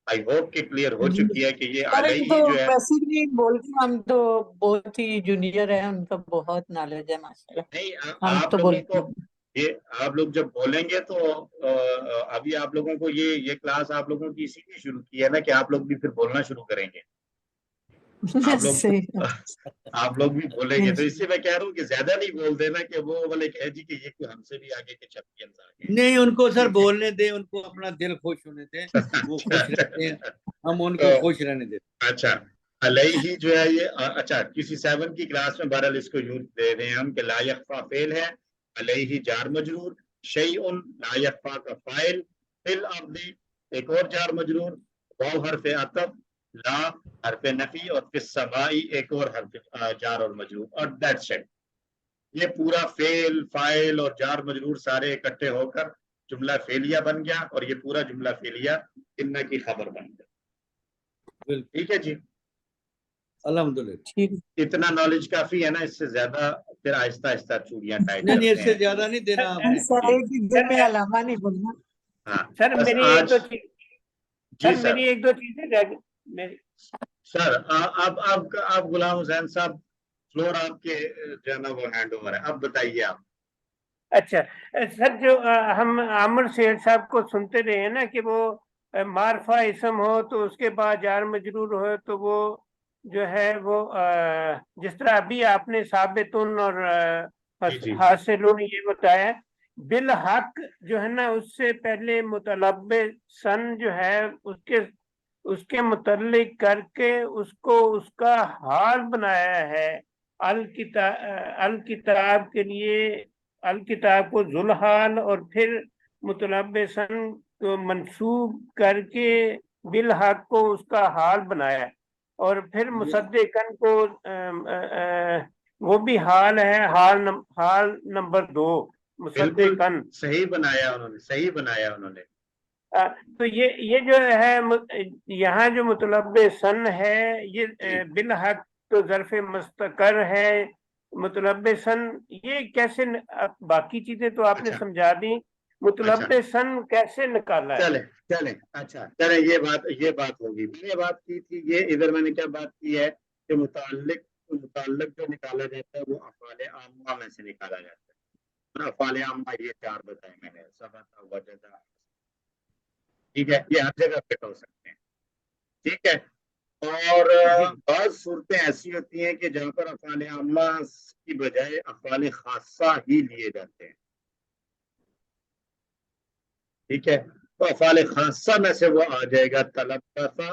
آئی ہوپ کہ کلیئر ہو چکی ہے کہ یہ علیہ جو ہے. ویسے بھی بول رہے ہم تو بہت ہی جونیئر ہیں, ان کا بہت نالج ہے ماشاءاللہ. نہیں, ہم آپ تو لوگوں بولتے کو آپ لوگ جب بولیں گے تو ابھی آپ لوگوں کو یہ کلاس آپ لوگوں کی اسی لیے شروع کی ہے نا کہ آپ لوگ بھی پھر بولنا شروع کریں گے. آپ لوگ بھی بولیں گے, تو اس سے میں کہہ رہا ہوں کہ زیادہ نہیں بول دینا کہ وہ بولے کہ جی کہ یہ کوئی ہم سے بھی آگے کے چیمپئنز آ گئے. نہیں, ان کو سر بولنے دیں, ان کو اپنا دل خوش ہونے دیں, وہ خوش رہتے ہیں, ہم ان کو خوش رہنے دیں. اچھا, علیہ جو ہے یہ اچھا QC7 کی کلاس میں بہرحال اس کو یوز دے رہے ہیں ہم کہ لا یخفا فعل ہے, علیہ جار مجرور, شیء لا یخفا کا فاعل, فی الارض ایک اور جار مجرور, واو حرف عطف, لا حرف نفی, اور فی السماء ایک اور حرف جار اور مجرور, اور دیٹس اٹ. یہ پورا فعل فاعل اور جار مجرور سارے اکٹھے ہو کر جملہ فعلیہ بن گیا, اور یہ پورا جملہ فعلیہ ان کی خبر بن گیا. ٹھیک ہے جی, الحمدللہ. اتنا نالج کافی ہے نا, اس سے زیادہ پھر آہستہ آہستہ چوڑیاں ٹائٹ نہیں, اس کرتے سے ہیں. زیادہ نہیں دینا آپ نے. سر ایک ہی دن میں علامہ نہیں بولنا. ہاں سر بس میری آج ایک دو چیز جی سر میری ایک دو چیزیں سر آپ غلام حسین صاحب, فلور آپ کے جو ہے نا وہ ہینڈ اوور ہے, اب بتائیے آپ. اچھا سر, جو ہم عامر شیر صاحب کو سنتے رہے ہیں نا کہ وہ معرفہ اسم ہو تو اس کے بعد جار مجرور ہو تو وہ جو ہے وہ جس طرح ابھی آپ نے ثابتن اور حاصلون یہ بتایا, بالحق جو ہے نا اس سے پہلے مطلب سن جو ہے اس کے متعلق کر کے اس کو اس کا حال بنایا ہے. الکتاب کے لیے الکتاب کو ذوالحال, اور پھر مطلب سن کو منسوب کر کے بالحق کو اس کا حال بنایا, اور پھر مصدقن کو وہ بھی حال ہے, حال نمبر 2 مصدقن. صحیح بنایا انہوں نے. تو یہ جو ہے یہاں جو مطلب سن ہے یہ بالحق تو ظرف مستقر ہے. مطلب سن یہ کیسے, باقی چیزیں تو آپ نے سمجھا دی, مطلب سن کیسے نکالا ہے؟ چلیں اچھا چلیں, یہ بات ہوگی. میں نے بات کی تھی یہ ادھر, میں نے کیا بات کی ہے کہ متعلق جو نکالا جاتا ہے وہ افعال عامہ میں سے نکالا جاتا ہے, اور افعال عامہ یہ 4 بتائے میں نے, ثبت وجد. ٹھیک ہے, یہ ہر جگہ فٹ ہو سکتے ہیں. ٹھیک ہے, اور بعض صورتیں ایسی ہوتی ہیں کہ جہاں پر افعال عامہ کی بجائے افعال خاصہ ہی لیے جاتے ہیں. ٹھیک ہے, تو افعال خاصہ میں سے وہ آ جائے گا تلبسا,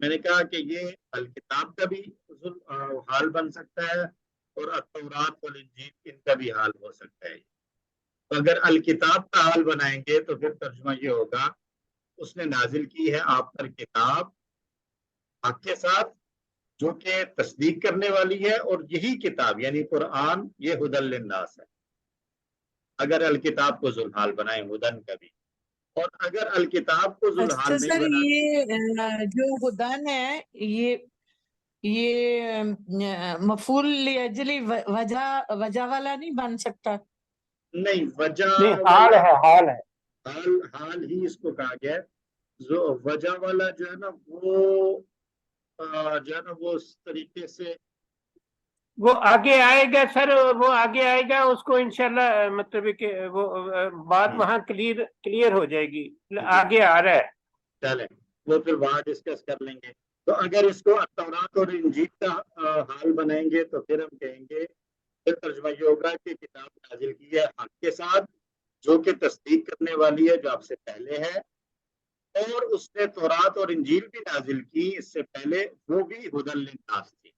میں نے کہا کہ یہ الکتاب کا بھی حال بن سکتا ہے اور التورات والانجیل ان کا بھی حال ہو سکتا ہے. تو اگر الکتاب کا حال بنائیں گے تو پھر ترجمہ یہ ہوگا اس نے نازل کی ہے آپ پر کتاب حق کے ساتھ جو کہ تصدیق کرنے والی ہے، اور یہی کتاب یعنی قرآن یہ ہدی للناس ہے. اگر الکتاب کو ذوالحال بنائیں ہدن کا بھی، اور اگر الکتاب کو ذوالحال اچھا نہیں سر، بنا یہ جو ہدن ہے یہ مفعول لاجلی وجہ والا نہیں بن سکتا؟ نہیں، وجہ نہیں، حال والا ہے، حال ہے. حال ہی اس کو کہا گیا ہے. جو وجہ والا جو ہے نا وہ جو ہے نا وہ اس طریقے سے وہ آگے آئے گا سر، وہ آگے آئے گا، اس کو انشاءاللہ مطلب کہ وہ بات وہاں کلیئر ہو جائے گی. آگے آ رہا ہے. چلیں وہ پھر وہاں ڈسکس کر لیں گے. تو اگر اس کو التوراۃ اور انجیل کا حال بنائیں گے تو پھر ہم کہیں گے، پھر ترجمہ یہ ہوگا کہ کتاب نازل کی ہے حق کے ساتھ جو کہ تصدیق کرنے والی ہے جو آپ سے پہلے ہے، اور اس نے تورات اور انجیل بھی نازل کی اس سے پہلے، وہ بھی ہدی للناس تھی.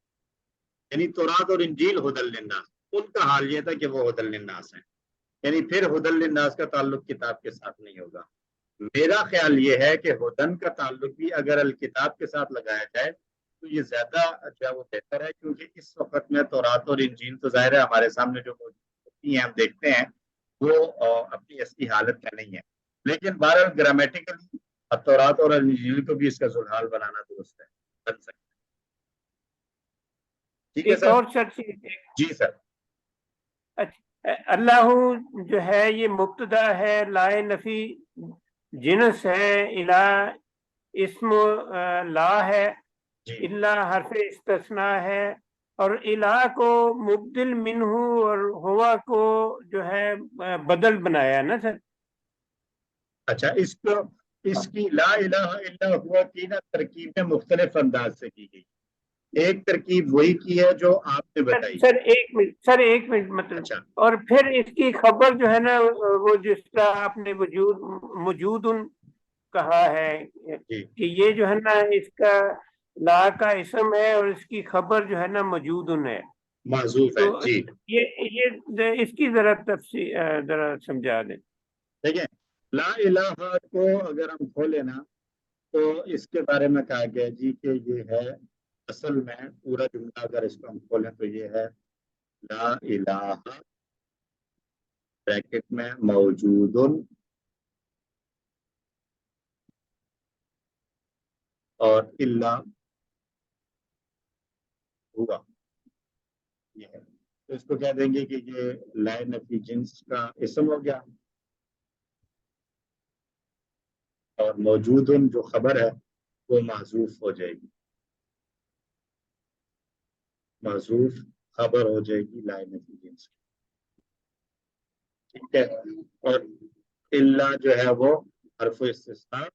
یعنی تورات اور انجیل ہدی للناس، ان کا حال یہ تھا کہ وہ ہدی للناس ہیں. یعنی پھر ہدی للناس کا تعلق کتاب کے ساتھ نہیں ہوگا. میرا خیال یہ ہے کہ ہدن کا تعلق بھی اگر الکتاب کے ساتھ لگایا جائے تو یہ زیادہ جو ہے وہ بہتر ہے، کیونکہ اس وقت میں تورات اور انجیل تو ظاہر ہے ہمارے سامنے جو ہوتی ہیں ہم دیکھتے ہیں وہ اپنی اصلی حالت میں نہیں ہے. لیکن بہرحال گرامیٹیکلی تورات اور انجیل کو بھی اس کا ذوالحال بنانا درست ہے، بن سکتا ہے. ٹھیک ہے ایک سر؟ اور سر چیز، جی سر. اچھا، اللہ جو ہے یہ مبتدا ہے، لائے نفی جنس ہے، الہ اسم لا ہے، جی اللہ حرف استثناء ہے، اور الہ کو مبدل منہ اور ہوا کو جو ہے بدل بنایا نا سر. اچھا، اس کی لا الہ الا ہوا کی نا ترکیبیں مختلف انداز سے کی گئی. ایک ترکیب وہی کی ہے جو آپ نے بتائی. سر ایک منٹ مطلب، اچھا، اور پھر اس کی خبر جو ہے نا وہ جس طرح آپ نے موجود کہا ہے جی کہ یہ جو ہے نا اس کا لا کا اسم ہے اور اس کی خبر جو ہے نا موجود ہے. معذوف ہے. تو جی یہ اس کی ذرا تفصیل ذرا سمجھا دیں. دیکھیں، لا الہ کو اگر ہم کھولیں نا تو اس کے بارے میں کہا گیا جی کہ یہ ہے، اصل میں پورا جملہ اگر اس کو ہم کھولیں تو یہ ہے لا الہ بریکٹ میں موجود اور الا ہوا، یہ ہے. تو اس کو کہہ دیں گے کہ یہ لائے نفی جنس کا اسم ہو گیا، اور موجود جو خبر ہے وہ معذوف ہو جائے گی، معذوف خبر ہو جائے گی لائے نفی جنس. ٹھیک ہے. اور اللہ جو ہے وہ حرف استثناء،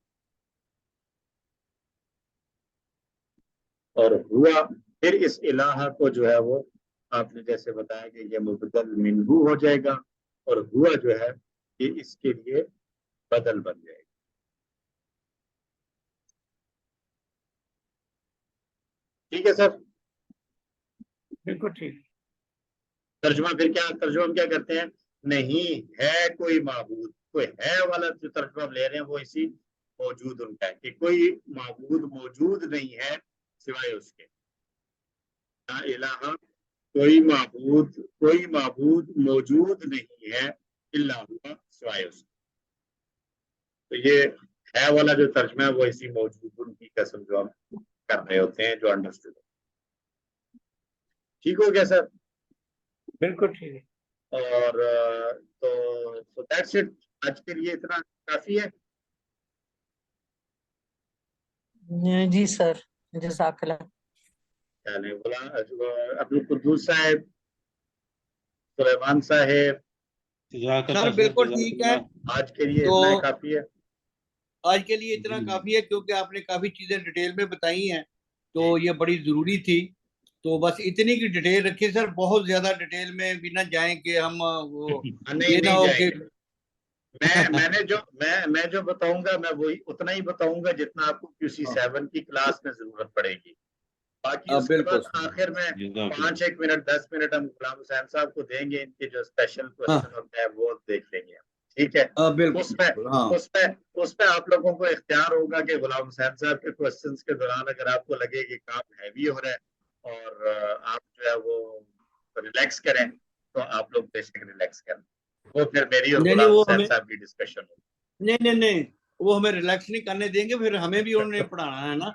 اور ہوا پھر اس الہ کو جو ہے وہ آپ نے جیسے بتایا کہ یہ مبدل منہو ہو جائے گا، اور ہوا جو ہے یہ اس کے لیے بدل بن جائے گا. ٹھیک ہے سر؟ بالکل ٹھیک. ترجمہ پھر کیا، ترجمہ ہم کیا کرتے ہیں؟ نہیں ہے کوئی معبود، کوئی ہے والا جو ترجمہ ہم لے رہے ہیں وہ اسی موجود ان کا ہے کہ کوئی معبود موجود نہیں ہے سوائے اس کے. لا الہ، کوئی معبود موجود نہیں ہے الا ہوا سوائے اس کے. تو یہ ہے والا جو ترجمہ ہے وہ اسی موجود ان کی قسم جو ہم کر رہے ہوتے ہیں، جو انڈرسٹوڈ. ٹھیک ہو گیا سر؟ بالکل ٹھیک ہے. اور تو دیٹس اٹ، آج کے لیے اتنا کافی ہے. جی سر، جزاک اللہ. چلیں، عبد القدوس صاحب، سلیمان صاحب، سر بالکل ٹھیک ہے. آج کے لیے تو اتنا ہی کافی ہے. آج کے لیے اتنا کافی ہے کیونکہ آپ نے کافی چیزیں ڈیٹیل میں بتائی ہیں تو یہ بڑی ضروری تھی. تو بس اتنی کی ڈیٹیل رکھیے سر، بہت زیادہ ڈیٹیل میں بھی نہ جائیں کہ ہم وہ یہ نہ ہو کہ میں جو بتاؤں گا میں وہی اتنا ہی بتاؤں گا جتنا آپ کو QC7 کی کلاس میں ضرورت پڑے گی. باقی اس کے بعد آخر میں 5-1 منٹ 10 منٹ ہم غلام حسین صاحب کو دیں گے, ان کے جو اسپیشل کوشچن ہوتے ہیں وہ دیکھ لیں گے. ٹھیک ہے, اس پہ آپ لوگوں کو اختیار ہوگا کہ غلام حسین صاحب کے کوشچنس کے دوران اگر آپ کو لگے کہ کام ہیوی ہو رہا ہے اور آپ جو ہے وہ ریلیکس کریں تو آپ لوگ بے شک ریلیکس کریں. وہ پھر میری اور غلام حسین صاحب کی ڈسکشن ہوگی. نہیں وہ ہمیں ریلیکس نہیں کرنے دیں گے, پھر ہمیں بھی انہوں نے پڑھانا ہے نا.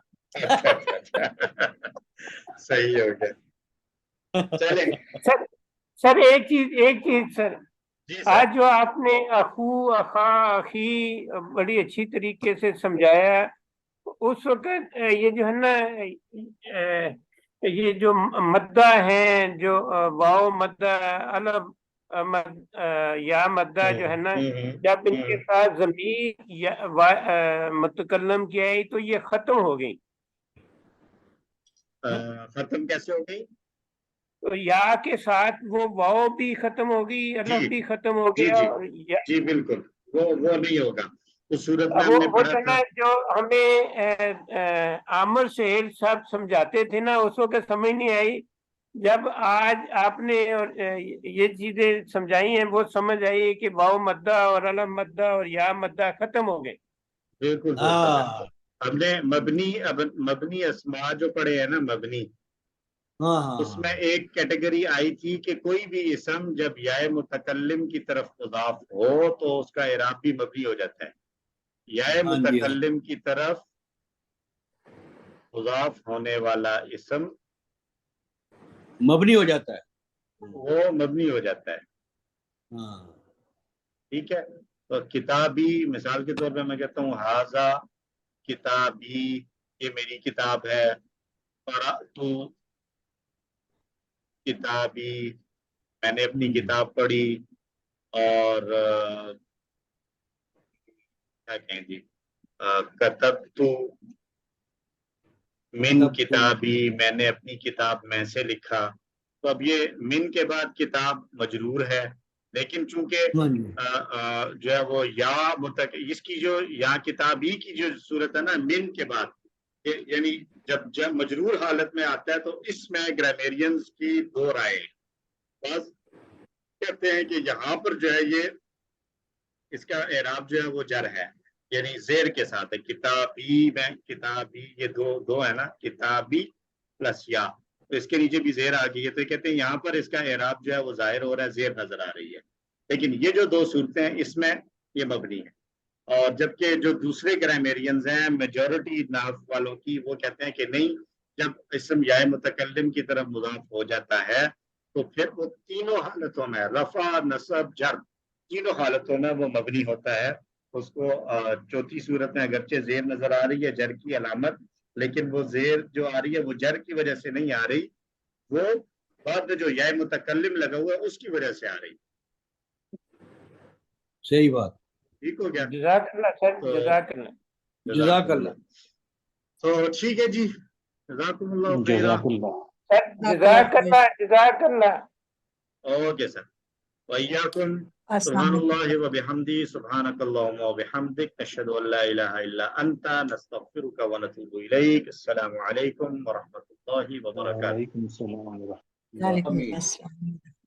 صحیح ہو گیا. چلیں سر ایک چیز سر, جی آج جو آپ نے اخو اخا اخی بڑی اچھی طریقے سے سمجھایا, اس وقت یہ جو ہے نا یہ جو مدہ ہیں, جو واو مدہ الف یا مدہ جو ہے نا, جب ان کے ساتھ ضمیر یا متکلم کی آئی تو یہ ختم ہو گئی. ختم کیسے ہو گئی؟ تو یا کے ساتھ وہ واو بھی ختم ہوگی, الف بھی ختم ہو گیا. جی بالکل, وہ نہیں ہوگا اس صورت میں. ہم نے وہ پڑھا تھا جو ہمیں عامر سہیل صاحب سمجھاتے تھے نا, اس وقت سمجھ نہیں آئی. جب آج آپ نے یہ چیزیں سمجھائی ہیں وہ سمجھ آئی کہ واو مدہ اور الف مدہ اور یا مدہ ختم ہو گئے. بالکل. ہم نے مبنی اسماء جو پڑھے ہیں نا, مبنی, اس میں ایک کیٹیگری آئی تھی کہ کوئی بھی اسم جب یا متکلم کی طرف مضاف ہو تو اس کا اعراب بھی مبنی ہو جاتا ہے. یا متکلم کی طرف مضاف ہونے والا اسم مبنی ہو جاتا ہے, وہ مبنی ہو جاتا ہے. ٹھیک ہے, تو کتابی مثال کے طور پہ میں کہتا ہوں ہاذا کتابی, یہ میری کتاب ہے. قرأتو کتابی, میں نے اپنی کتاب پڑھی. اور کیا کہیں جی, کتبتو من کتابی, میں نے اپنی کتاب میں سے لکھا. تو اب یہ من کے بعد کتاب مجرور ہے, لیکن چونکہ جو ہے وہ یا اس کی جو یا کتابی کی جو صورت ہے نا من کے بعد, یعنی جب مجرور حالت میں آتا ہے تو اس میں گرامیرینز کی دو رائے. بعض کہتے ہیں کہ یہاں پر جو ہے یہ اس کا اعراب جو ہے وہ جر ہے, یعنی زیر کے ساتھ ہے. کتابی میں کتابی یہ دو ہے نا, کتابی پلس یا, تو اس کے نیچے بھی زیر آ گئی ہے. تو کہتے ہیں یہاں پر اس کا اعراب جو ہے وہ ظاہر ہو رہا ہے, زیر نظر آ رہی ہے. لیکن یہ جو دو صورتیں ہیں اس میں یہ مبنی ہے. اور جبکہ جو دوسرے گرامیرینز ہیں میجورٹی نحو والوں کی, وہ کہتے ہیں کہ نہیں, جب اسم یا متکلم کی طرف مضاف ہو جاتا ہے تو پھر وہ تینوں حالتوں میں رفع نصب جر تینوں حالتوں میں وہ مبنی ہوتا ہے. اس کو چوتھی صورت میں اگرچہ زیر نظر آ رہی ہے جر کی علامت, لیکن وہ زیر جو آ رہی ہے وہ جر کی وجہ سے نہیں آ رہی, وہ بعد میں جو یا متکلم لگا ہوا ہے اس کی وجہ سے آ رہی. صحیح بات, ٹھیک ہو گیا. جزاک اللہ سر, جزاک اللہ. تو ٹھیک ہے جی, جزاکم اللہ خیر. جزاک اللہ. Okay sir. وَإِيَّاكُمْ سبحان اللہ و بحمدی سبحانک اللہم و بحمدک نشہد ان لا الہ الا انت نستغفرک و نتوب الیک. السلام علیکم ورحمۃ اللہ وبرکاتہ. وعلیکم السلام ورحمۃ اللہ. وعلیکم السلام.